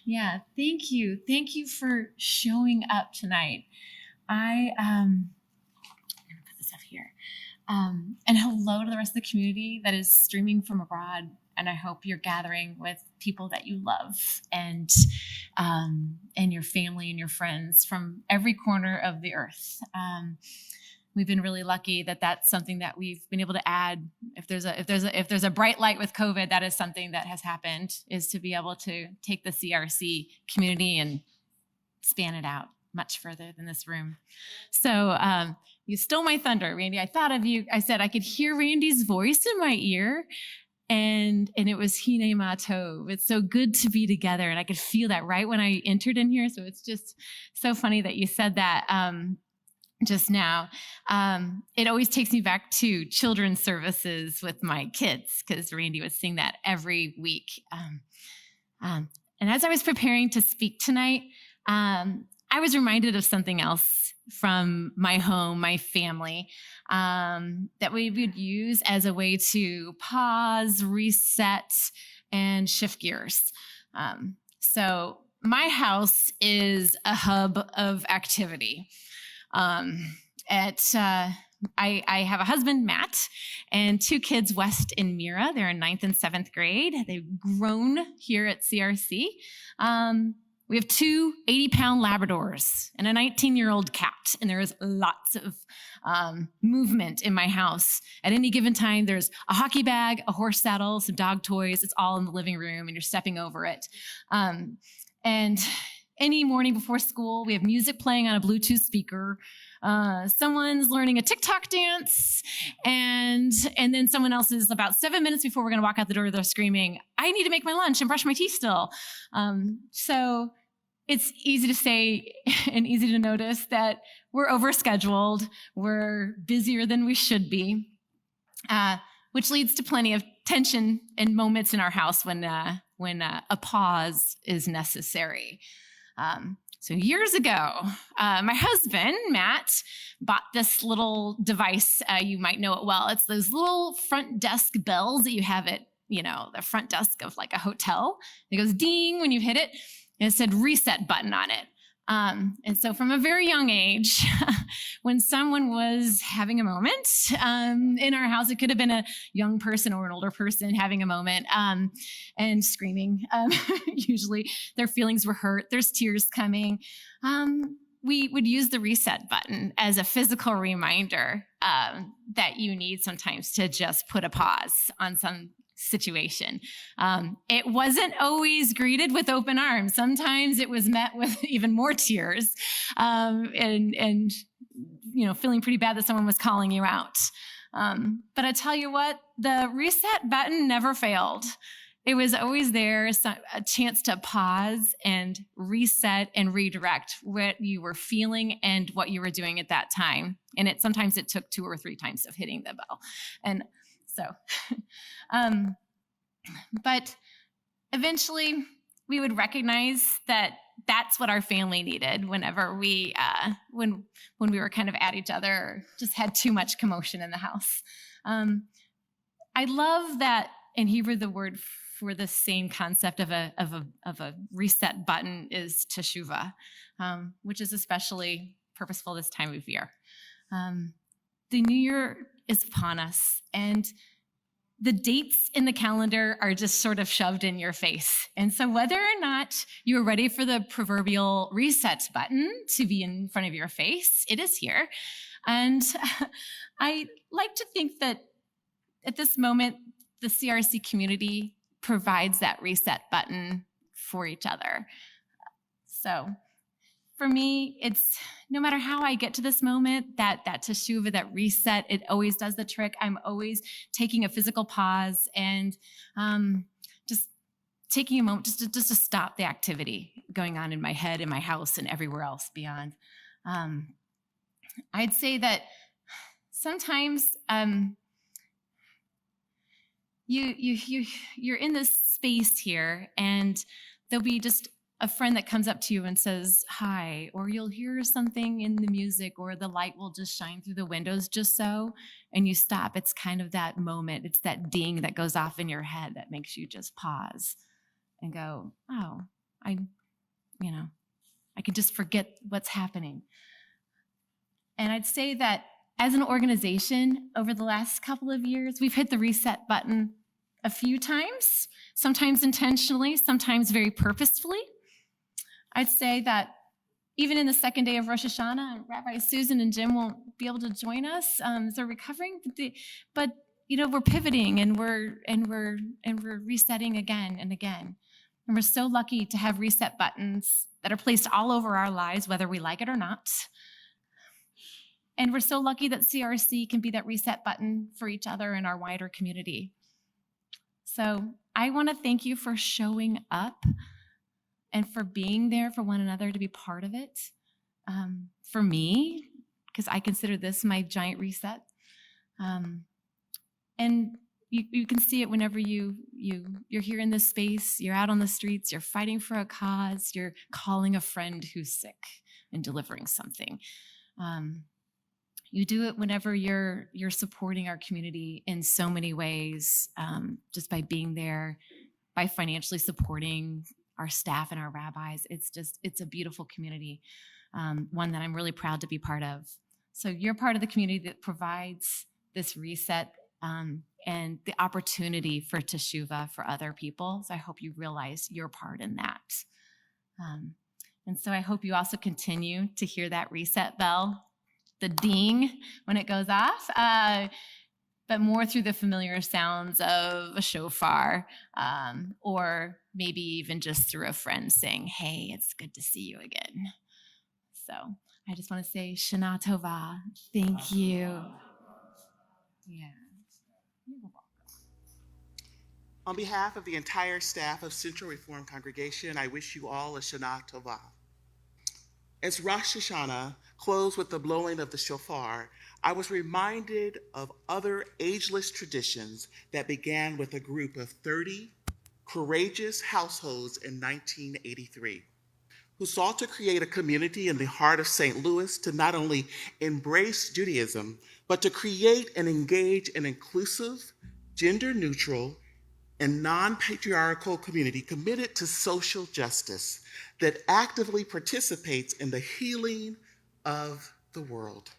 Yeah, thank you. Thank you for showing up tonight. I'm gonna put this up here. And hello to the rest of the community that is streaming from abroad. And I hope you're gathering with people that you love and your family and your friends from every corner of the earth. We've been really lucky that that's something that we've been able to add. If there's a bright light with COVID, that is something that has happened, is to be able to take the CRC community and span it out much further than this room. So you stole my thunder, Randy. I thought of you. I said I could hear Randy's voice in my ear, and it was Hine Ma Tov. It's so good to be together, and I could feel that right when I entered in here. So it's just so funny that you said that just now. It always takes me back to children's services with my kids, because Randy would sing that every week. And as I was preparing to speak tonight, I was reminded of something else from my home, my family, that we would use as a way to pause, reset, and shift gears. So my house is a hub of activity. I have a husband, Matt, and two kids, West and Mira. They're in 9th and 7th grade. They've grown here at CRC. We have two 80-pound Labradors and a 19-year-old cat, and there is lots of movement in my house. At any given time, there's a hockey bag, a horse saddle, some dog toys. It's all in the living room, and you're stepping over it. And any morning before school, we have music playing on a Bluetooth speaker. Someone's learning a TikTok dance, and then someone else is about 7 minutes before we're going to walk out the door, they're screaming, "I need to make my lunch and brush my teeth still." So it's easy to say and easy to notice that we're overscheduled, we're busier than we should be, which leads to plenty of tension and moments in our house when a pause is necessary. So years ago, my husband, Matt, bought this little device. You might know it well. It's those little front desk bells that you have at, the front desk of like a hotel. It goes ding when you hit it, and it said reset button on it. And so from a very young age, when someone was having a moment in our house, it could have been a young person or an older person having a moment and screaming. Usually their feelings were hurt. There's tears coming. We would use the reset button as a physical reminder that you need sometimes to just put a pause on some situation. It wasn't always greeted with open arms. Sometimes it was met with even more tears, and feeling pretty bad that someone was calling you out. But I tell you what, the reset button never failed. It was always there, a chance to pause and reset and redirect what you were feeling and what you were doing at that time. And sometimes it took 2 or 3 times of hitting the bell. And so, but eventually we would recognize that that's what our family needed whenever we, when we were kind of at each other, or just had too much commotion in the house. I love that in Hebrew, the word for the same concept of a reset button is teshuvah, which is especially purposeful this time of year. The new year is upon us, and the dates in the calendar are just sort of shoved in your face. And so whether or not you are ready for the proverbial reset button to be in front of your face, it is here. And I like to think that at this moment, the CRC community provides that reset button for each other. So for me, it's no matter how I get to this moment, that teshuvah, that reset, it always does the trick. I'm always taking a physical pause and just taking a moment just to stop the activity going on in my head, in my house, and everywhere else beyond. I'd say that sometimes you're in this space here, and there'll be just a friend that comes up to you and says hi, or you'll hear something in the music, or the light will just shine through the windows just so, and you stop. It's kind of that moment. It's that ding that goes off in your head that makes you just pause and go, oh, I I can just forget what's happening. And I'd say that as an organization, over the last couple of years, we've hit the reset button a few times, sometimes intentionally, sometimes very purposefully. I'd say that even in the second day of Rosh Hashanah, Rabbi Susan and Jim won't be able to join us as they're recovering, but we're pivoting and we're resetting again and again. And we're so lucky to have reset buttons that are placed all over our lives, whether we like it or not. And we're so lucky that CRC can be that reset button for each other in our wider community. So I want to thank you for showing up and for being there for one another, to be part of it. For me, because I consider this my giant reset. And you can see it whenever you're here in this space, you're out on the streets, you're fighting for a cause, you're calling a friend who's sick and delivering something. You do it whenever you're supporting our community in so many ways, just by being there, by financially supporting our staff and our rabbis. It's a beautiful community, one that I'm really proud to be part of. So you're part of the community that provides this reset and the opportunity for teshuvah for other people. So I hope you realize your part in that. And so I hope you also continue to hear that reset bell, the ding when it goes off, but more through the familiar sounds of a shofar, or maybe even just through a friend saying, hey, it's good to see you again. So I just want to say Shana Tova. Thank you. Yeah. On behalf of the entire staff of Central Reform Congregation, I wish you all a Shana Tova. As Rosh Hashanah closed with the blowing of the shofar, I was reminded of other ageless traditions that began with a group of 30 courageous households in 1983, who sought to create a community in the heart of St. Louis to not only embrace Judaism, but to create and engage an inclusive, gender-neutral, and non-patriarchal community committed to social justice that actively participates in the healing of the world.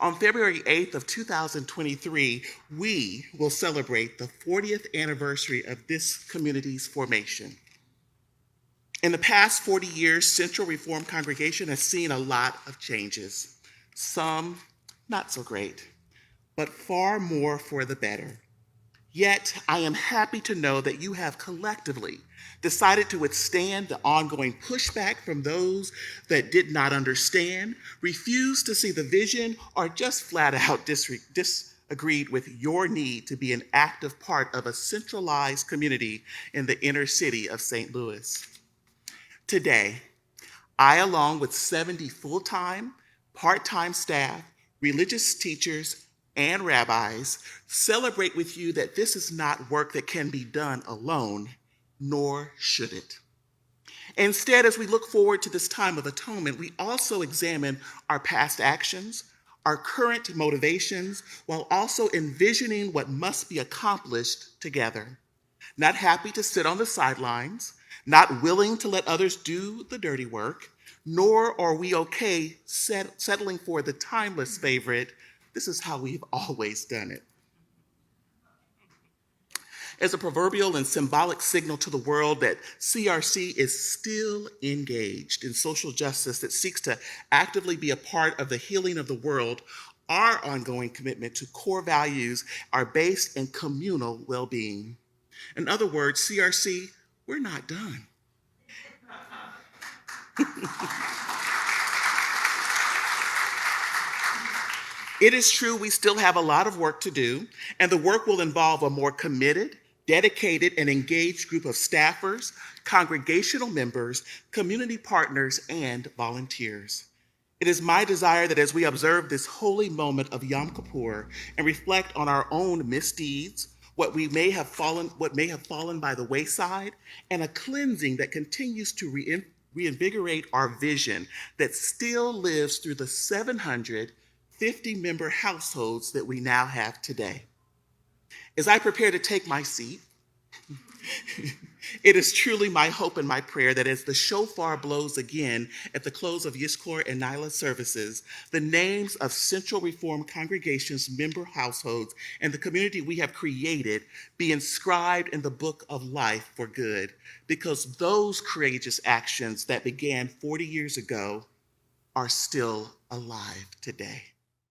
On February 8th of 2023, we will celebrate the 40th anniversary of this community's formation. In the past 40 years, Central Reform Congregation has seen a lot of changes, some not so great, but far more for the better. Yet, I am happy to know that you have collectively decided to withstand the ongoing pushback from those that did not understand, refused to see the vision, or just flat out disagreed with your need to be an active part of a centralized community in the inner city of St. Louis. Today, I, along with 70 full-time, part-time staff, religious teachers, and rabbis, celebrate with you that this is not work that can be done alone, nor should it. Instead, as we look forward to this time of atonement, we also examine our past actions, our current motivations, while also envisioning what must be accomplished together. Not happy to sit on the sidelines, not willing to let others do the dirty work, nor are we okay settling for the timeless favorite, this is how we've always done it. As a proverbial and symbolic signal to the world that CRC is still engaged in social justice that seeks to actively be a part of the healing of the world, our ongoing commitment to core values are based in communal well-being. In other words, CRC, we're not done. It is true we still have a lot of work to do, and the work will involve a more committed, dedicated, and engaged group of staffers, congregational members, community partners, and volunteers. It is my desire that as we observe this holy moment of Yom Kippur and reflect on our own misdeeds, what may have fallen by the wayside, and a cleansing that continues to reinvigorate our vision that still lives through the 750-member households that we now have today. As I prepare to take my seat, It is truly my hope and my prayer that as the shofar blows again at the close of Yiskor and Nyla services, the names of Central Reformed Congregation's member households and the community we have created be inscribed in the book of life for good, because those courageous actions that began 40 years ago are still alive today.